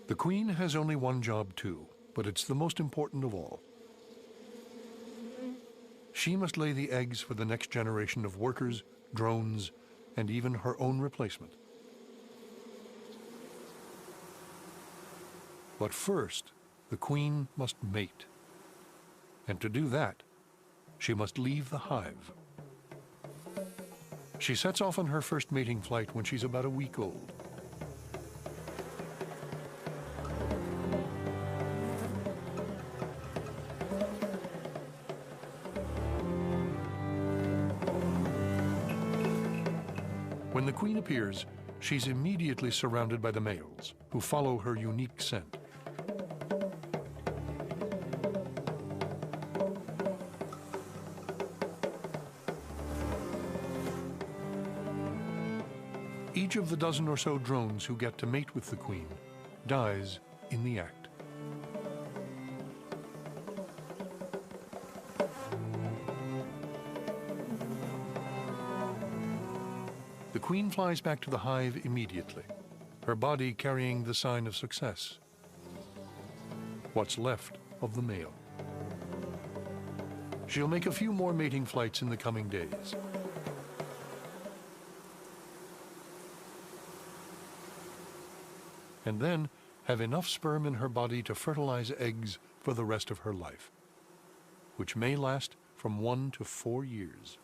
The queen has only one job too, but it's the most important of all. She must lay the eggs for the next generation of workers, drones, and even her own replacement. But first, the queen must mate. And to do that, she must leave the hive. She sets off on her first mating flight when she's about a week old. When the queen appears, she's immediately surrounded by the males, who follow her unique scent. Each of the dozen or so drones who get to mate with the queen dies in the act. The queen flies back to the hive immediately, her body carrying the sign of success, what's left of the male. She'll make a few more mating flights in the coming days. And then have enough sperm in her body to fertilize eggs for the rest of her life, which may last from 1 to 4 years.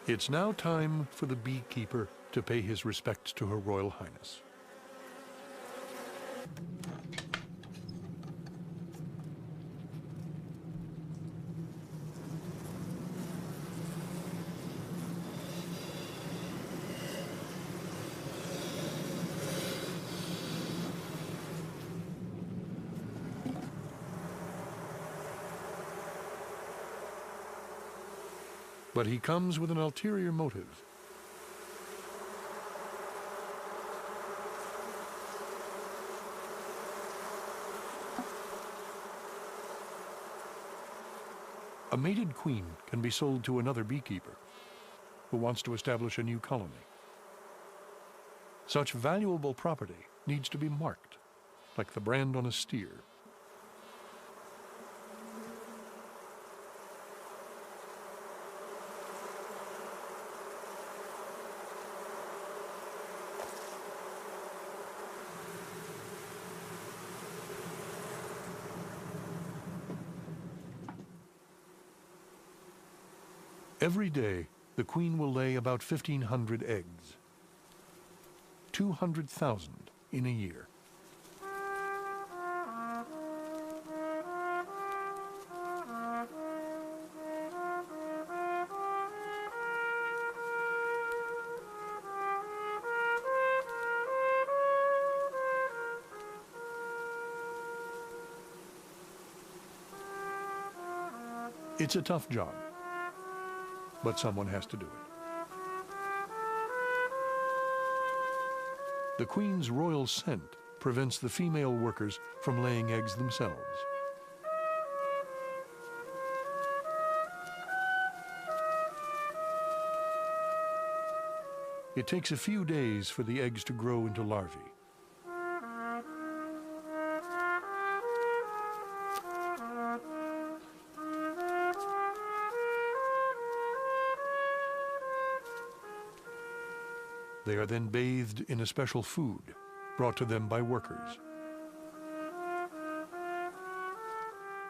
It's now time for the beekeeper to pay his respects to Her Royal Highness. But he comes with an ulterior motive. A mated queen can be sold to another beekeeper who wants to establish a new colony. Such valuable property needs to be marked, like the brand on a steer. Every day, the queen will lay about 1,500 eggs. 200,000 in a year. It's a tough job, but someone has to do it. The queen's royal scent prevents the female workers from laying eggs themselves. It takes a few days for the eggs to grow into larvae. They are then bathed in a special food brought to them by workers.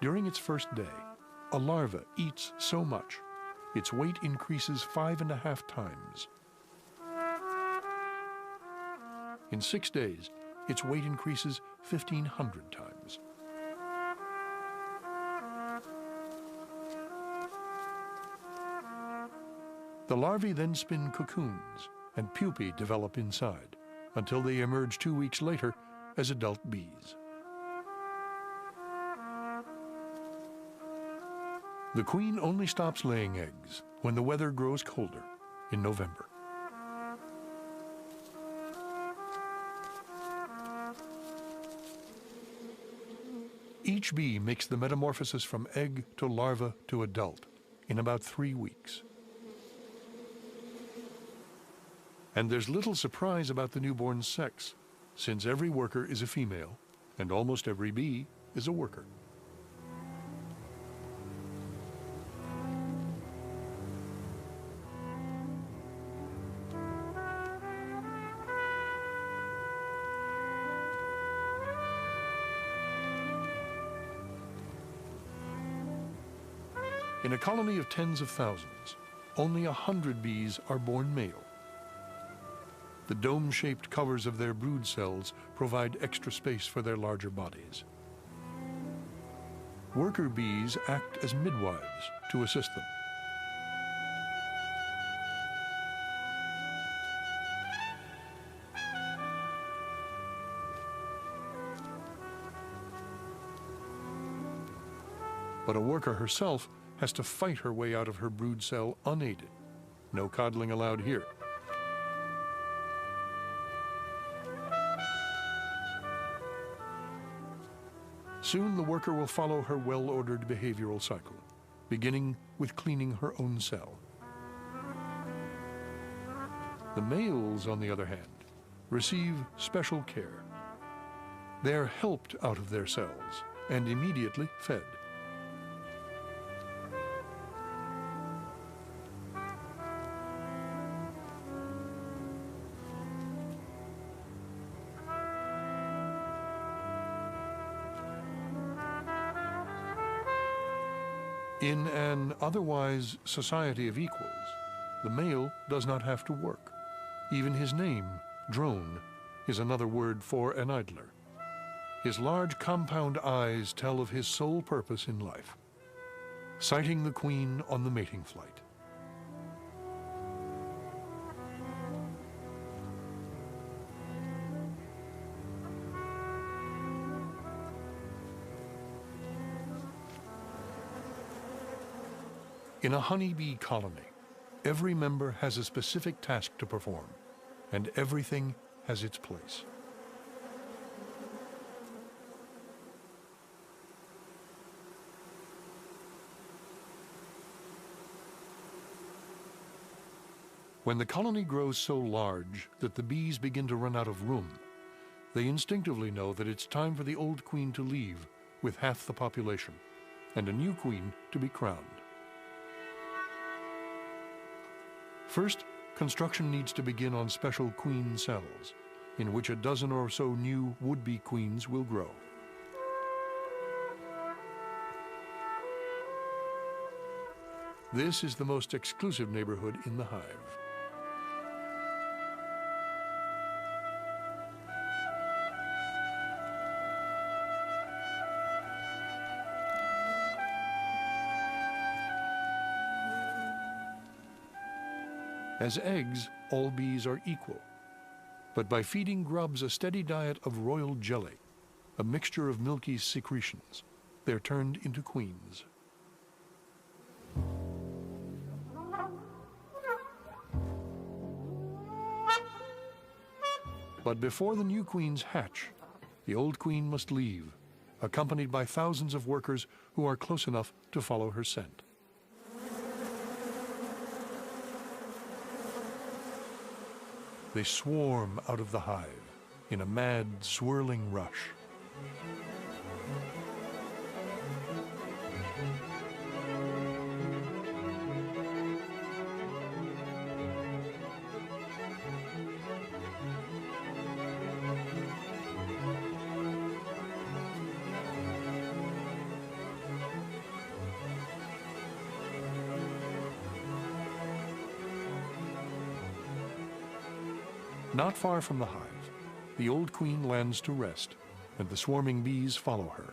During its first day, a larva eats so much, its weight increases 5.5 times. In 6 days, its weight increases 1,500 times. The larvae then spin cocoons, and pupae develop inside, until they emerge 2 weeks later as adult bees. The queen only stops laying eggs when the weather grows colder in November. Each bee makes the metamorphosis from egg to larva to adult in about 3 weeks. And there's little surprise about the newborn's sex, since every worker is a female, and almost every bee is a worker. In a colony of tens of thousands, only 100 bees are born male. The dome-shaped covers of their brood cells provide extra space for their larger bodies. Worker bees act as midwives to assist them. But a worker herself has to fight her way out of her brood cell unaided. No coddling allowed here. Soon the worker will follow her well-ordered behavioral cycle, beginning with cleaning her own cell. The males, on the other hand, receive special care. They're helped out of their cells and immediately fed. In an otherwise society of equals, the male does not have to work. Even his name, drone, is another word for an idler. His large compound eyes tell of his sole purpose in life, sighting the queen on the mating flight. In a honeybee colony, every member has a specific task to perform, and everything has its place. When the colony grows so large that the bees begin to run out of room, they instinctively know that it's time for the old queen to leave with half the population, and a new queen to be crowned. First, construction needs to begin on special queen cells, in which a dozen or so new would-be queens will grow. This is the most exclusive neighborhood in the hive. As eggs, all bees are equal. But by feeding grubs a steady diet of royal jelly, a mixture of milky secretions, they're turned into queens. But before the new queens hatch, the old queen must leave, accompanied by thousands of workers who are close enough to follow her scent. They swarm out of the hive in a mad, swirling rush. Not far from the hive, the old queen lands to rest, and the swarming bees follow her.